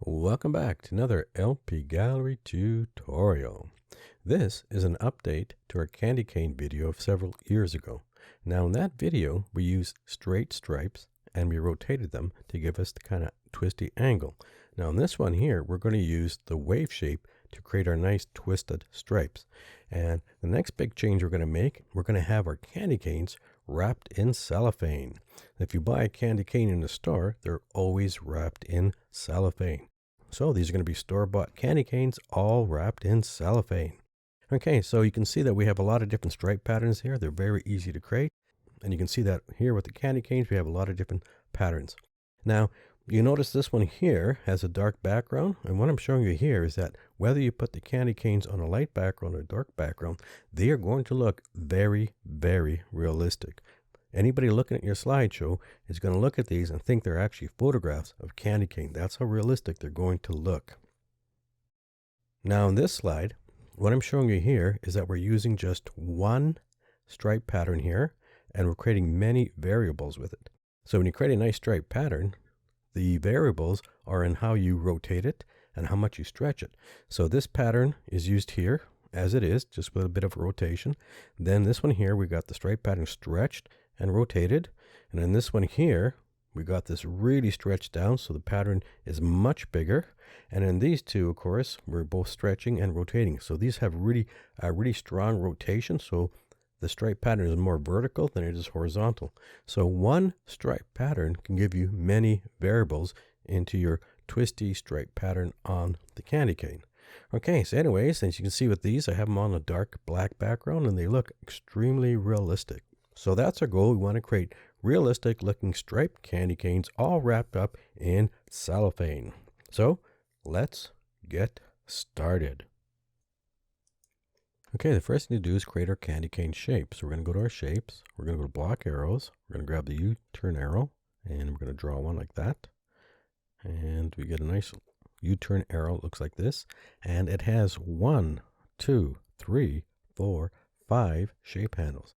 Welcome back to another LP Gallery tutorial. This is an update to our candy cane video of several years ago. Now in that video we used straight stripes and we rotated them to give us the kind of twisty angle. Now in this one here we're going to use the wave shape to create our nice twisted stripes. And the next big change we're going to have our candy canes wrapped in cellophane. If you buy a candy cane in the store, they're always wrapped in cellophane. So these are going to be store-bought candy canes all wrapped in cellophane. Okay, so you can see that we have a lot of different stripe patterns here. They're very easy to create. And you can see that here with the candy canes, we have a lot of different patterns. Now, you notice this one here has a dark background. And what I'm showing you here is that whether you put the candy canes on a light background or a dark background, they are going to look very, very realistic. Anybody looking at your slideshow is going to look at these and think they're actually photographs of candy cane. That's how realistic they're going to look. Now in this slide, what I'm showing you here is that we're using just one stripe pattern here, and we're creating many variables with it. So when you create a nice stripe pattern, the variables are in how you rotate it and how much you stretch it. So this pattern is used here as it is, just with a bit of rotation. Then this one here, we got the stripe pattern stretched and rotated. And in this one here, we got this really stretched down, so the pattern is much bigger. And in these two, of course, we're both stretching and rotating. So these have really strong rotation. So the stripe pattern is more vertical than it is horizontal. So one stripe pattern can give you many variables into your twisty stripe pattern on the candy cane. Okay, so anyways, as you can see with these, I have them on a dark black background and they look extremely realistic. So that's our goal. We want to create realistic looking striped candy canes all wrapped up in cellophane. So let's get started. Okay, the first thing to do is create our candy cane shape. So we're going to go to our shapes. We're going to go to block arrows. We're going to grab the U-turn arrow and we're going to draw one like that. And we get a nice U-turn arrow. It looks like this. And it has 1, 2, 3, 4, 5 shape handles.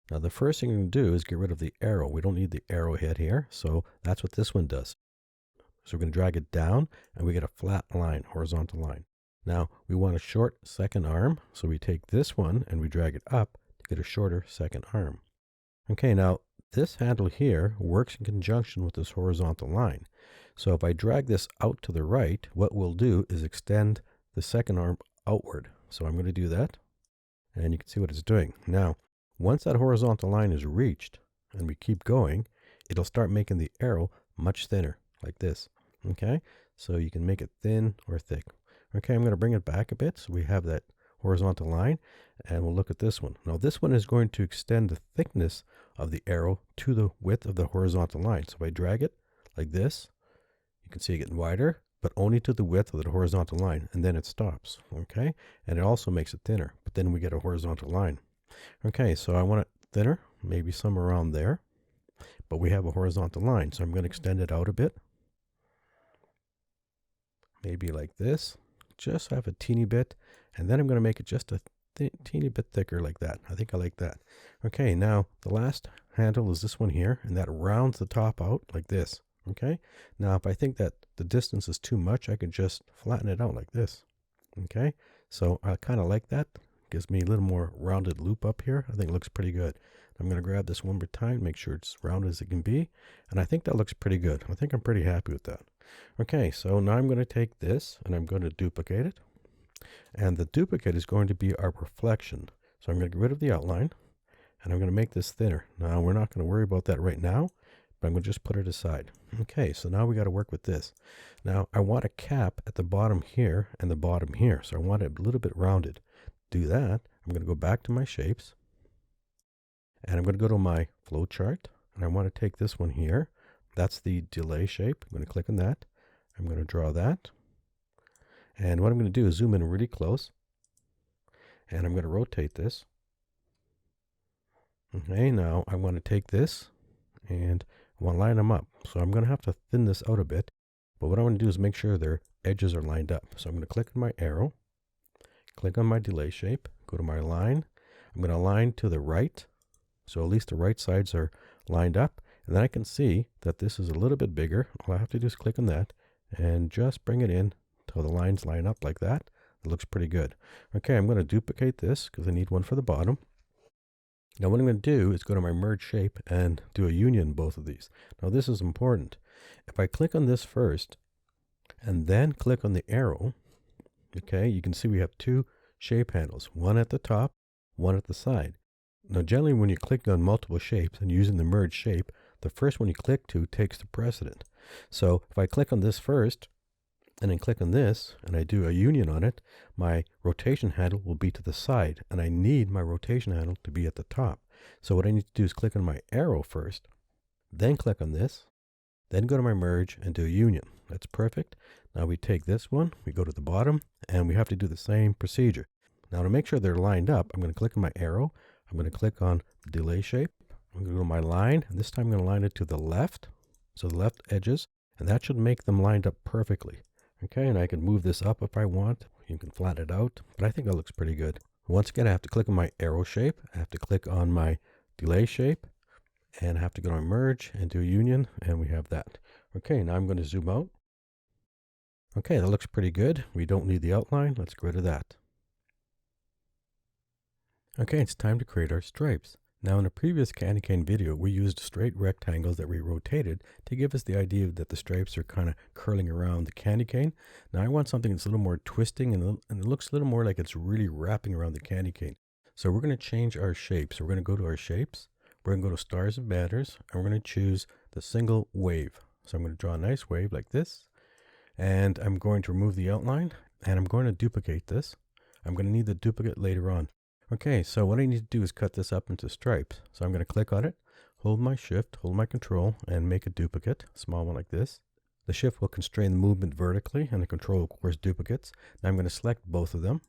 Now the first thing we're going to do is get rid of the arrow. We don't need the arrowhead here, so that's what this one does. So we're going to drag it down and we get a flat line, horizontal line. Now we want a short second arm, so we take this one and we drag it up to get a shorter second arm. Okay, now this handle here works in conjunction with this horizontal line. So if I drag this out to the right, what we'll do is extend the second arm outward. So I'm going to do that and you can see what it's doing. Now, once that horizontal line is reached and we keep going, it'll start making the arrow much thinner like this. Okay, so you can make it thin or thick. Okay, I'm going to bring it back a bit so we have that horizontal line, and we'll look at this one. Now this one is going to extend the thickness of the arrow to the width of the horizontal line. So if I drag it like this, you can see it getting wider, but only to the width of the horizontal line, and then it stops. Okay, and it also makes it thinner, but then we get a horizontal line. Okay, so I want it thinner, maybe somewhere around there, but we have a horizontal line, so I'm going to extend it out a bit. Maybe like this, just have a teeny bit, and then I'm going to make it just a teeny bit thicker like that. I think I like that. Okay, now the last handle is this one here, and that rounds the top out like this. Okay, now if I think that the distance is too much, I can just flatten it out like this. Okay, so I kind of like that. Gives me a little more rounded loop up here. I think it looks pretty good. I'm going to grab this one more time, make sure it's round as it can be. And I think that looks pretty good. I think I'm pretty happy with that. Okay, so now I'm going to take this and I'm going to duplicate it. And the duplicate is going to be our reflection. So I'm going to get rid of the outline and I'm going to make this thinner. Now we're not going to worry about that right now, but I'm going to just put it aside. Okay, so now we got to work with this. Now I want a cap at the bottom here and the bottom here. So I want it a little bit rounded. Do that, I'm going to go back to my shapes and I'm going to go to my flow chart and I want to take this one here. That's the delay shape. I'm going to click on that. I'm going to draw that. And what I'm going to do is zoom in really close and I'm going to rotate this. Okay, now I want to take this and I want to line them up. So I'm going to have to thin this out a bit, but what I want to do is make sure their edges are lined up. So I'm going to click on my arrow. Click on my delay shape, go to my line. I'm going to align to the right, so at least the right sides are lined up. And then I can see that this is a little bit bigger. All I have to do is click on that, and just bring it in till the lines line up like that. It looks pretty good. Okay, I'm going to duplicate this because I need one for the bottom. Now what I'm going to do is go to my merge shape and do a union both of these. Now this is important. If I click on this first and then click on the arrow, okay, you can see we have two shape handles, one at the top, one at the side. Now generally when you click on multiple shapes and using the merge shape, the first one you click to takes the precedent. So if I click on this first and then click on this and I do a union on it, my rotation handle will be to the side and I need my rotation handle to be at the top. So what I need to do is click on my arrow first, then click on this, then go to my merge and do a union. That's perfect. Now we take this one, we go to the bottom, and we have to do the same procedure. Now to make sure they're lined up, I'm going to click on my arrow, I'm going to click on the delay shape, I'm going to go to my line, and this time I'm going to line it to the left, so the left edges, and that should make them lined up perfectly. Okay, and I can move this up if I want. You can flatten it out, but I think that looks pretty good. Once again, I have to click on my arrow shape, I have to click on my delay shape, and I have to go to merge and do a union, and we have that. Okay, now I'm going to zoom out. Okay, that looks pretty good. We don't need the outline. Let's get rid of that. Okay, it's time to create our stripes. Now in a previous candy cane video, we used straight rectangles that we rotated to give us the idea that the stripes are kind of curling around the candy cane. Now I want something that's a little more twisting and it looks a little more like it's really wrapping around the candy cane. So we're going to change our shape. So we're going to go to our shapes. We're going to go to stars and banners, and we're going to choose the single wave. So I'm going to draw a nice wave like this, and I'm going to remove the outline, and I'm going to duplicate this. I'm going to need the duplicate later on. Okay, so what I need to do is cut this up into stripes. So I'm going to click on it, hold my shift, hold my control, and make a duplicate, a small one like this. The shift will constrain the movement vertically, and the control, of course, duplicates. Now I'm going to select both of them.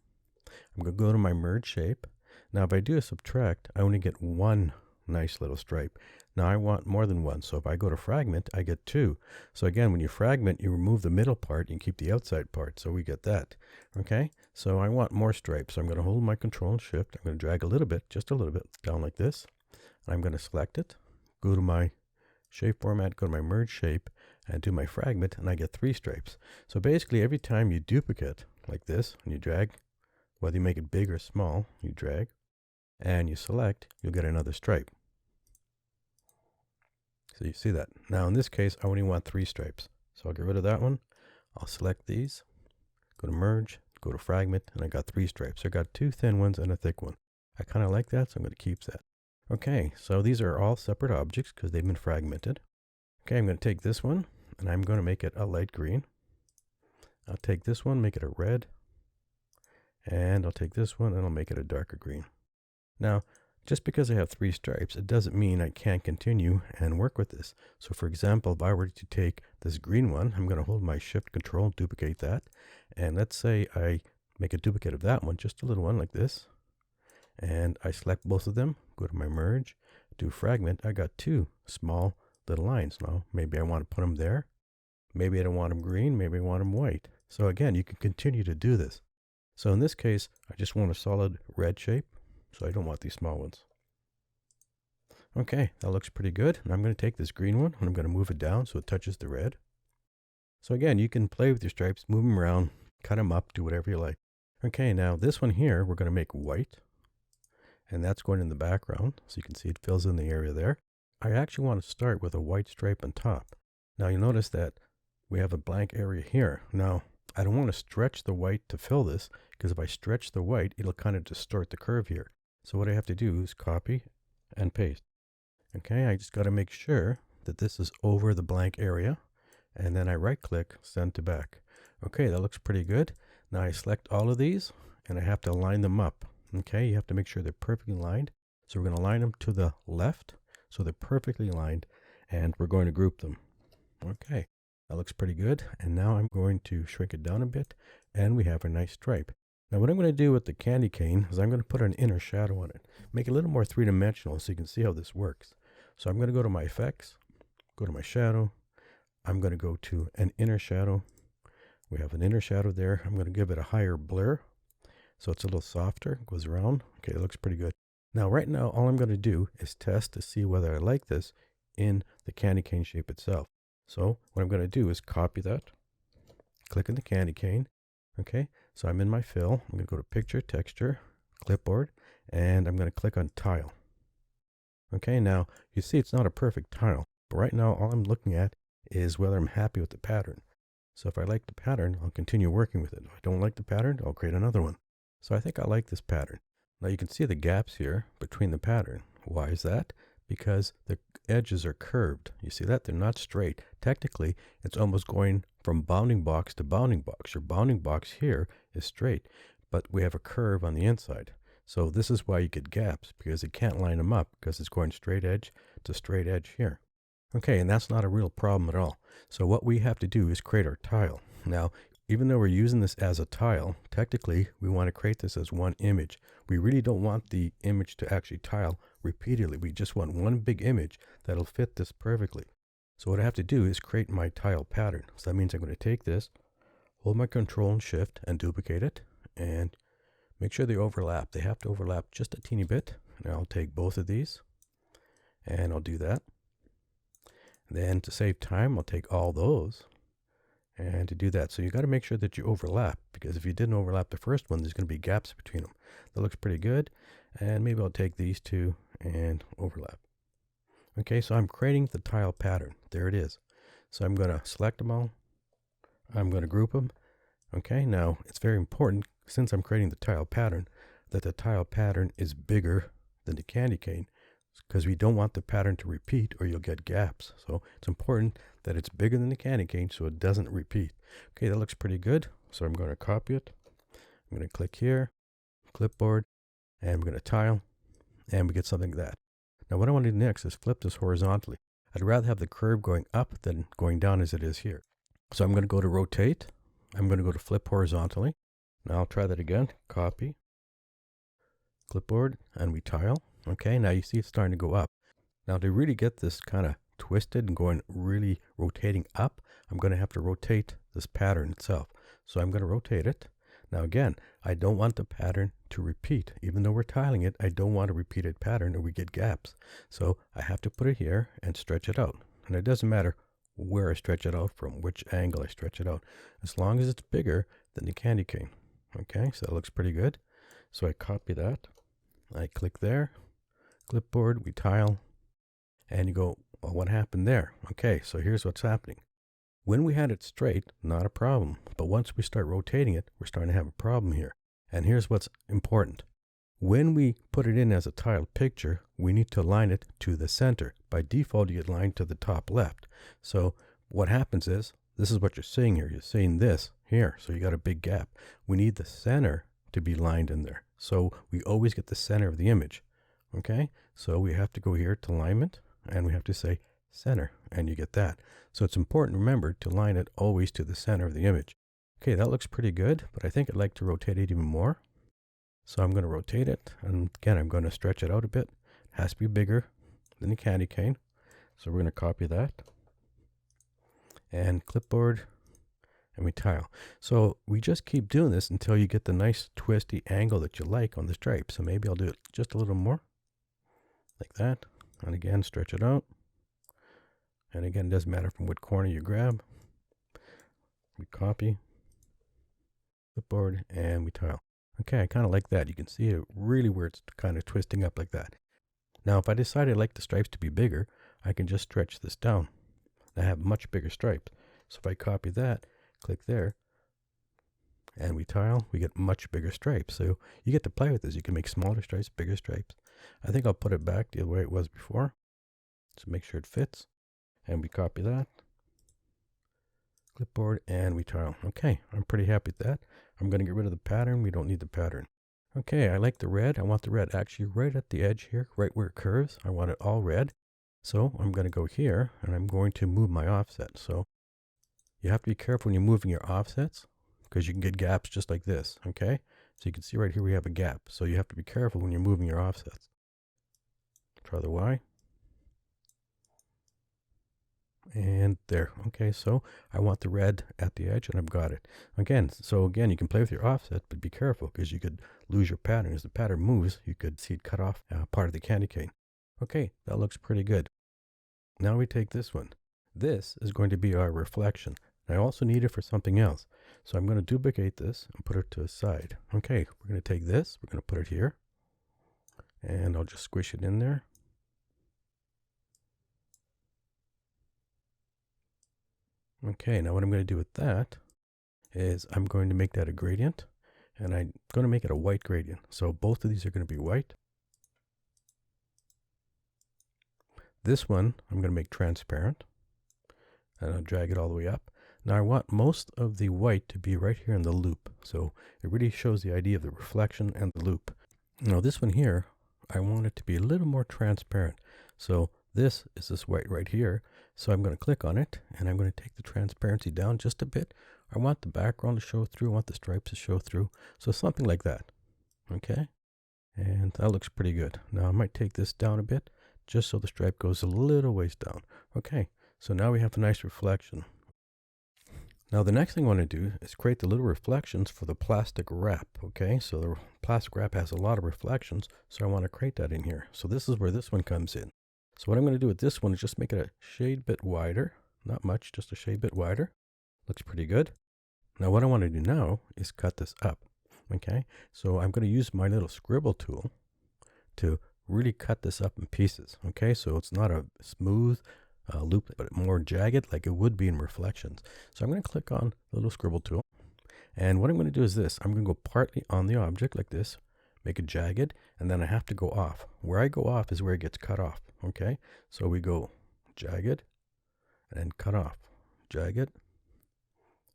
I'm going to go to my merge shape. Now if I do a subtract, I only get one nice little stripe. Now I want more than one, so if I go to fragment, I get two. So again, when you fragment, you remove the middle part and keep the outside part, so we get that. Okay, so I want more stripes, so I'm going to hold my control and shift. I'm going to drag a little bit, just a little bit, down like this. I'm going to select it, go to my shape format, go to my merge shape, and do my fragment, and I get three stripes. So basically every time you duplicate like this, and you drag, whether you make it big or small, you drag, and you select, you'll get another stripe. So you see that. Now in this case, I only want three stripes. So I'll get rid of that one. I'll select these, go to merge, go to fragment, and I got three stripes. So I got two thin ones and a thick one. I kind of like that, so I'm going to keep that. Okay, so these are all separate objects because they've been fragmented. Okay, I'm going to take this one, and I'm going to make it a light green. I'll take this one, make it a red. And I'll take this one, and I'll make it a darker green. Now, just because I have three stripes, it doesn't mean I can't continue and work with this. So for example, if I were to take this green one, I'm going to hold my shift control, duplicate that. And let's say I make a duplicate of that one, just a little one like this. And I select both of them, go to my merge, do fragment. I got two small little lines. Now, maybe I want to put them there. Maybe I don't want them green, maybe I want them white. So again, you can continue to do this. So in this case, I just want a solid red shape. So I don't want these small ones. Okay, that looks pretty good. And I'm going to take this green one and I'm going to move it down so it touches the red. So again, you can play with your stripes, move them around, cut them up, do whatever you like. Okay, now this one here, we're going to make white. And that's going in the background. So you can see it fills in the area there. I actually want to start with a white stripe on top. Now you'll notice that we have a blank area here. Now, I don't want to stretch the white to fill this, because if I stretch the white, it'll kind of distort the curve here. So what I have to do is copy and paste. Okay, I just got to make sure that this is over the blank area, and then I right click, send to back. Okay, that looks pretty good. Now I select all of these, and I have to line them up. Okay, you have to make sure they're perfectly lined. So we're going to line them to the left, so they're perfectly lined, and we're going to group them. Okay, that looks pretty good. And now I'm going to shrink it down a bit, and we have a nice stripe. Now what I'm going to do with the candy cane is I'm going to put an inner shadow on it. Make it a little more three-dimensional so you can see how this works. So I'm going to go to my effects, go to my shadow. I'm going to go to an inner shadow. We have an inner shadow there. I'm going to give it a higher blur so it's a little softer. It goes around. Okay, it looks pretty good. Now right now all I'm going to do is test to see whether I like this in the candy cane shape itself. So what I'm going to do is copy that, click on the candy cane. Okay, so I'm in my fill. I'm going to go to Picture, Texture, Clipboard, and I'm going to click on Tile. Okay, now you see it's not a perfect tile, but right now all I'm looking at is whether I'm happy with the pattern. So if I like the pattern, I'll continue working with it. If I don't like the pattern, I'll create another one. So I think I like this pattern. Now you can see the gaps here between the pattern. Why is that? Because the edges are curved. You see that? They're not straight. Technically, it's almost going from bounding box to bounding box. Your bounding box here is straight, but we have a curve on the inside. So this is why you get gaps, because it can't line them up, because it's going straight edge to straight edge here. Okay, and that's not a real problem at all. So what we have to do is create our tile. Now, even though we're using this as a tile, technically we want to create this as one image. We really don't want the image to actually tile repeatedly. We just want one big image that'll fit this perfectly. So what I have to do is create my tile pattern. So that means I'm going to take this, hold my Control and Shift and duplicate it, and make sure they overlap. They have to overlap just a teeny bit. And I'll take both of these and I'll do that. Then to save time, I'll take all those and to do that. So you got to make sure that you overlap, because if you didn't overlap the first one, there's going to be gaps between them. That looks pretty good. And maybe I'll take these two and overlap. Okay, so I'm creating the tile pattern. There it is. So I'm going to select them all. I'm going to group them. Okay, now it's very important, since I'm creating the tile pattern, that the tile pattern is bigger than the candy cane, because we don't want the pattern to repeat or you'll get gaps. So it's important that it's bigger than the candy cane so it doesn't repeat. Okay, that looks pretty good. So I'm going to copy it. I'm going to click here, Clipboard, and I'm going to tile, and we get something like that. Now what I want to do next is flip this horizontally. I'd rather have the curve going up than going down as it is here. So I'm going to go to Rotate. I'm going to go to Flip Horizontally. Now I'll try that again. Copy, Clipboard, and we tile. Okay, now you see it's starting to go up. Now to really get this kind of twisted and going really rotating up, I'm going to have to rotate this pattern itself. So I'm going to rotate it. Now again, I don't want the pattern to repeat. Even though we're tiling it, I don't want a repeated pattern or we get gaps. So I have to put it here and stretch it out. And it doesn't matter where I stretch it out from, which angle I stretch it out, as long as it's bigger than the candy cane. Okay, so that looks pretty good. So I copy that. I click there. Clipboard, we tile, and you go, well, what happened there? Okay, so here's what's happening. When we had it straight, not a problem. But once we start rotating it, we're starting to have a problem here. And here's what's important. When we put it in as a tiled picture, we need to align it to the center. By default, you get aligned to the top left. So what happens is, this is what you're seeing here. You're seeing this here, so you got a big gap. We need the center to be lined in there. So we always get the center of the image. Okay, so we have to go here to alignment, and we have to say center, and you get that. So it's important to remember to line it always to the center of the image. Okay, that looks pretty good, but I think I'd like to rotate it even more. So I'm going to rotate it, and again, I'm going to stretch it out a bit. It has to be bigger than the candy cane. So we're going to copy that, and Clipboard, and we tile. So we just keep doing this until you get the nice twisty angle that you like on the stripe. So maybe I'll do it just a little more, like that. And again, stretch it out. And again, it doesn't matter from what corner you grab. We copy, Clipboard, and we tile. Okay, I kind of like that. You can see it really where it's kind of twisting up like that. Now, if I decide I'd like the stripes to be bigger, I can just stretch this down. I have much bigger stripes. So if I copy that, click there, and we tile, we get much bigger stripes. So you get to play with this. You can make smaller stripes, bigger stripes. I think I'll put it back the way it was before. So make sure it fits. And we copy that. Clipboard, and we tile. Okay, I'm pretty happy with that. I'm going to get rid of the pattern. We don't need the pattern. Okay, I like the red. I want the red actually right at the edge here, right where it curves. I want it all red. So I'm going to go here, and I'm going to move my offset. So you have to be careful when you're moving your offsets, because you can get gaps just like this, okay? So you can see right here we have a gap. So you have to be careful when you're moving your offsets. Try the Y. And there. Okay, so I want the red at the edge, and I've got it. Again, you can play with your offset, but be careful, because you could lose your pattern. As the pattern moves, you could see it cut off part of the candy cane. Okay, that looks pretty good. Now we take this one. This is going to be our reflection. I also need it for something else. So I'm going to duplicate this and put it to the side. Okay, we're going to take this, we're going to put it here, and I'll just squish it in there. Okay, now what I'm going to do with that is I'm going to make that a gradient, and I'm going to make it a white gradient. So both of these are going to be white. This one I'm going to make transparent, and I'll drag it all the way up. Now I want most of the white to be right here in the loop, so it really shows the idea of the reflection and the loop. Now this one here, I want it to be a little more transparent. So this is this white right here. So I'm going to click on it, and I'm going to take the transparency down just a bit. I want the background to show through, I want the stripes to show through. So something like that. Okay, and that looks pretty good. Now I might take this down a bit, just so the stripe goes a little ways down. Okay, so now we have a nice reflection. Now the next thing I want to do is create the little reflections for the plastic wrap. Okay, so the plastic wrap has a lot of reflections, so I want to create that in here. So this is where this one comes in. So what I'm going to do with this one is just make it a shade bit wider. Not much, just a shade bit wider. Looks pretty good. Now what I want to do now is cut this up. Okay, so I'm going to use my little scribble tool to really cut this up in pieces. Okay, so it's not a smooth loop, but more jagged like it would be in reflections. So I'm going to click on the little scribble tool, and what I'm going to do is this. I'm going to go partly on the object like this, make it jagged, and then I have to go off. Where I go off is where it gets cut off. Okay, so we go jagged and cut off, jagged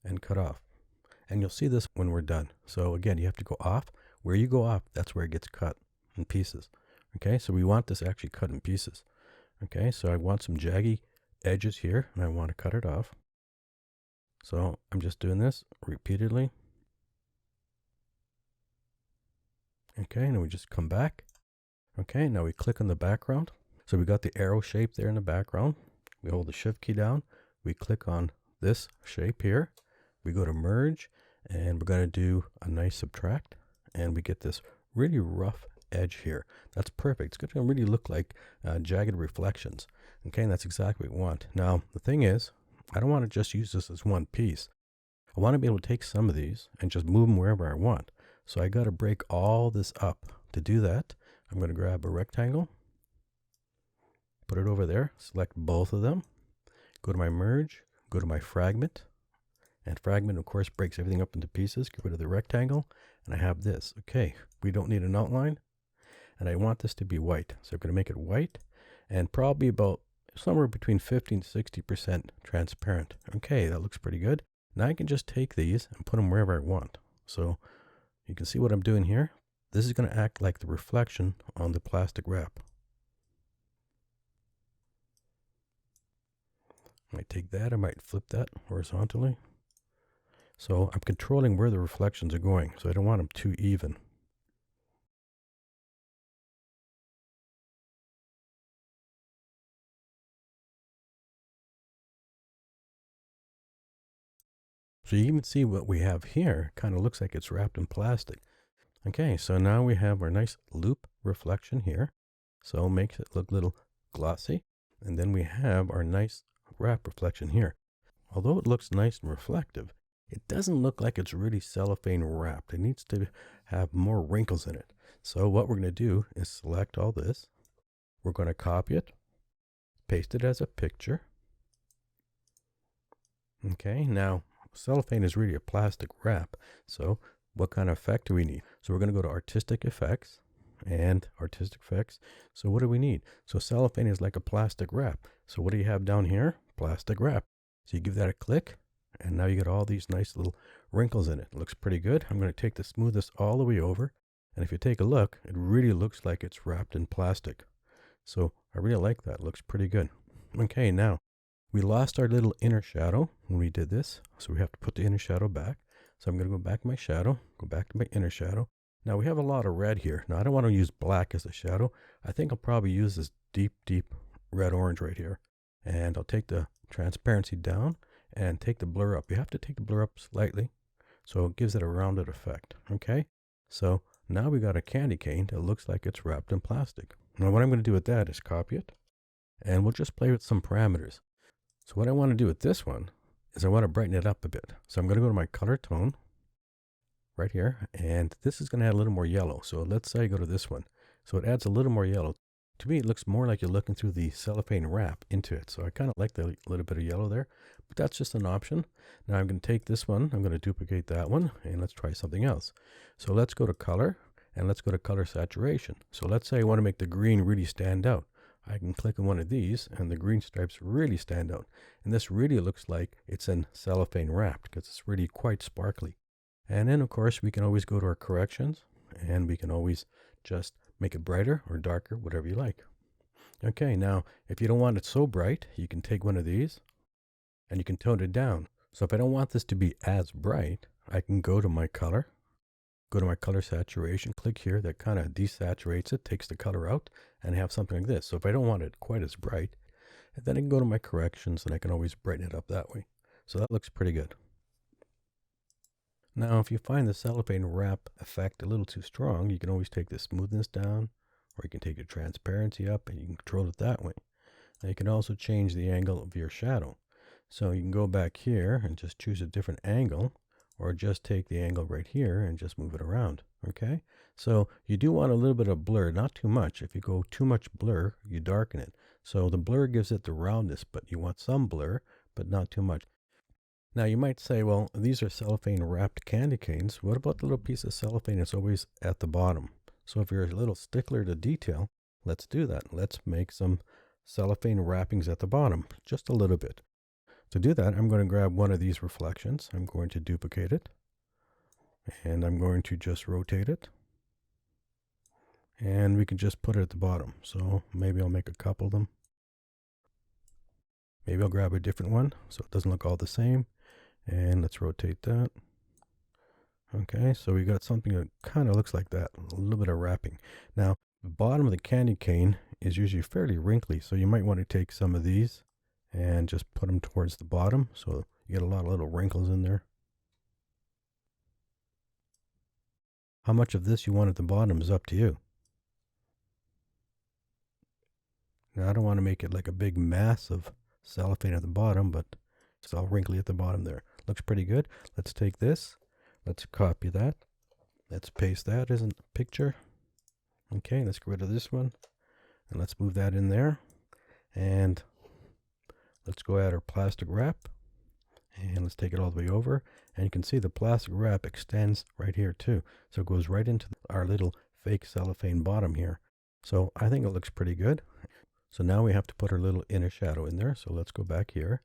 and cut off, and you'll see this when we're done. So again, you have to go off. Where you go off, that's where it gets cut in pieces. Okay, so we want this actually cut in pieces. Okay, so I want some jaggy edges here, and I want to cut it off. So I'm just doing this repeatedly. Okay, now we just come back. Okay, now we click on the background. So we got the arrow shape there in the background. We hold the shift key down. We click on this shape here. We go to merge, and we're going to do a nice subtract, and we get this really rough edge here. That's perfect. It's going to really look like jagged reflections. Okay, and that's exactly what we want. Now the thing is, I don't want to just use this as one piece. I want to be able to take some of these and just move them wherever I want. So I got to break all this up. To do that, I'm going to grab a rectangle, put it over there, select both of them, go to my merge, go to my fragment, and fragment of course breaks everything up into pieces. Get rid of the rectangle, and I have this. Okay, we don't need an outline, and I want this to be white. So I'm going to make it white, and probably about somewhere between 50 and 60% transparent. Okay, that looks pretty good. Now I can just take these and put them wherever I want. So you can see what I'm doing here. This is going to act like the reflection on the plastic wrap. I might take that, I might flip that horizontally. So I'm controlling where the reflections are going, so I don't want them too even. So you can see what we have here kind of looks like it's wrapped in plastic. Okay, so now we have our nice loop reflection here. So it makes it look a little glossy. And then we have our nice wrap reflection here. Although it looks nice and reflective, it doesn't look like it's really cellophane wrapped. It needs to have more wrinkles in it. So what we're going to do is select all this. We're going to copy it, paste it as a picture. Okay, now cellophane is really a plastic wrap. So what kind of effect do we need? So we're going to go to artistic effects and artistic effects. So what do we need? So cellophane is like a plastic wrap. So what do you have down here? Plastic wrap. So you give that a click, and now you get all these nice little wrinkles in it. It looks pretty good. I'm going to take the smooth this all the way over. And if you take a look, it really looks like it's wrapped in plastic. So I really like that. It looks pretty good. Okay, now we lost our little inner shadow when we did this. So we have to put the inner shadow back. So I'm going to go back to my shadow, go back to my inner shadow. Now we have a lot of red here. Now I don't want to use black as a shadow. I think I'll probably use this deep, deep red-orange right here. And I'll take the transparency down and take the blur up. You have to take the blur up slightly so it gives it a rounded effect. Okay, so now we got a candy cane that looks like it's wrapped in plastic. Now what I'm going to do with that is copy it, and we'll just play with some parameters. So what I want to do with this one is I want to brighten it up a bit. So I'm going to go to my color tone right here, and this is going to add a little more yellow. So let's say I go to this one. So it adds a little more yellow. To me, it looks more like you're looking through the cellophane wrap into it. So I kind of like the little bit of yellow there, but that's just an option. Now I'm going to take this one, I'm going to duplicate that one, and let's try something else. So let's go to color, and let's go to color saturation. So let's say I want to make the green really stand out. I can click on one of these, and the green stripes really stand out. And this really looks like it's in cellophane wrapped because it's really quite sparkly. And then, of course, we can always go to our corrections, and we can always just make it brighter or darker, whatever you like. Okay, now, if you don't want it so bright, you can take one of these, and you can tone it down. So if I don't want this to be as bright, I can go to my color, go to my color saturation, click here, that kind of desaturates it, takes the color out, and have something like this. So if I don't want it quite as bright, then I can go to my corrections, and I can always brighten it up that way. So that looks pretty good. Now, if you find the cellophane wrap effect a little too strong, you can always take the smoothness down, or you can take the transparency up, and you can control it that way. Now, you can also change the angle of your shadow. So you can go back here and just choose a different angle, or just take the angle right here and just move it around, okay? So you do want a little bit of blur, not too much. If you go too much blur, you darken it. So the blur gives it the roundness, but you want some blur, but not too much. Now you might say, well, these are cellophane wrapped candy canes. What about the little piece of cellophane that's always at the bottom? So if you're a little stickler to detail, let's do that. Let's make some cellophane wrappings at the bottom, just a little bit. To do that, I'm going to grab one of these reflections. I'm going to duplicate it, and I'm going to just rotate it. And we can just put it at the bottom. So maybe I'll make a couple of them. Maybe I'll grab a different one so it doesn't look all the same. And let's rotate that. Okay, so we got something that kind of looks like that, a little bit of wrapping. Now, the bottom of the candy cane is usually fairly wrinkly, so you might want to take some of these and just put them towards the bottom, so you get a lot of little wrinkles in there. How much of this you want at the bottom is up to you. Now, I don't want to make it like a big mass of cellophane at the bottom, but it's all wrinkly at the bottom there. Looks pretty good. Let's take this. Let's copy that. Let's paste that as a picture. Okay, let's get rid of this one. And let's move that in there. And let's go add our plastic wrap. And let's take it all the way over. And you can see the plastic wrap extends right here too. So it goes right into our little fake cellophane bottom here. So I think it looks pretty good. So now we have to put our little inner shadow in there. So let's go back here.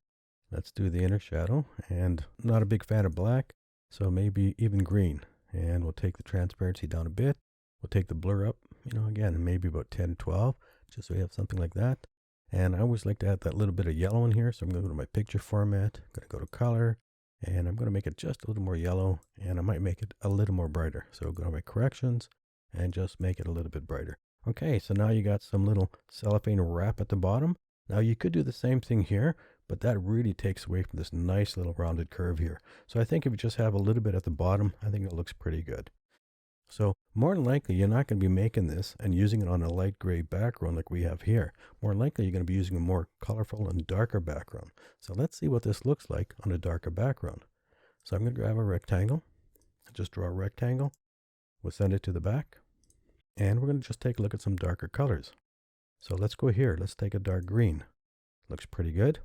Let's do the inner shadow, and I'm not a big fan of black, so maybe even green. And we'll take the transparency down a bit. We'll take the blur up, again, maybe about 10, 12, just so we have something like that. And I always like to add that little bit of yellow in here, so I'm going to go to my picture format, I'm going to go to color, and I'm going to make it just a little more yellow, and I might make it a little more brighter. So go to my corrections, and just make it a little bit brighter. Okay, so now you got some little cellophane wrap at the bottom. Now you could do the same thing here, but that really takes away from this nice little rounded curve here. So I think if you just have a little bit at the bottom, I think it looks pretty good. So more than likely, you're not going to be making this and using it on a light gray background like we have here. More than likely, you're going to be using a more colorful and darker background. So let's see what this looks like on a darker background. So I'm going to grab a rectangle, just draw a rectangle. We'll send it to the back. And we're going to just take a look at some darker colors. So let's go here. Let's take a dark green. Looks pretty good.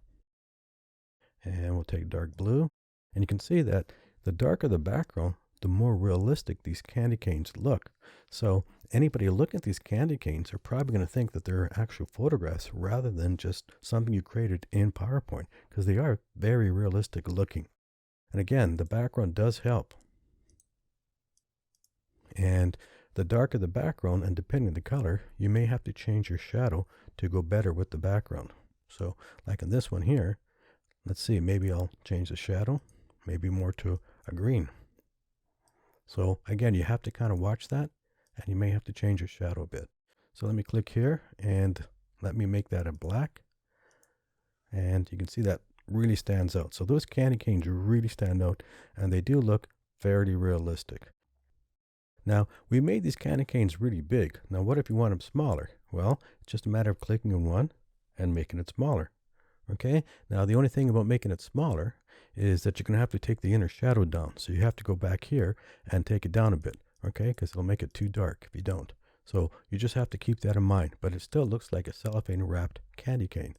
And we'll take dark blue. And you can see that the darker the background, the more realistic these candy canes look. So anybody looking at these candy canes are probably going to think that they're actual photographs rather than just something you created in PowerPoint, because they are very realistic looking. And again, the background does help. And the darker the background, and depending on the color, you may have to change your shadow to go better with the background. So like in this one here, let's see, maybe I'll change the shadow, maybe more to a green. So again, you have to kind of watch that, and you may have to change your shadow a bit. So let me click here, and let me make that a black. And you can see that really stands out. So those candy canes really stand out, and they do look fairly realistic. Now, we made these candy canes really big. Now, what if you want them smaller? Well, it's just a matter of clicking on one and making it smaller. Okay, now the only thing about making it smaller is that you're going to have to take the inner shadow down. So you have to go back here and take it down a bit, okay? Because it'll make it too dark if you don't. So you just have to keep that in mind, but it still looks like a cellophane wrapped candy cane.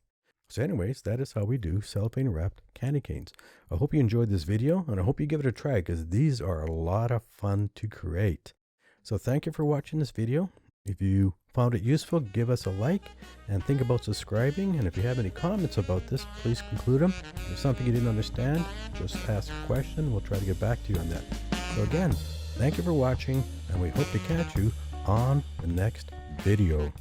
So anyways, that is how we do cellophane wrapped candy canes. I hope you enjoyed this video, and I hope you give it a try because these are a lot of fun to create. So thank you for watching this video. If you found it useful, give us a like and think about subscribing. And if you have any comments about this, please include them. If there's something you didn't understand, just ask a question. We'll try to get back to you on that. So again, thank you for watching, and we hope to catch you on the next video.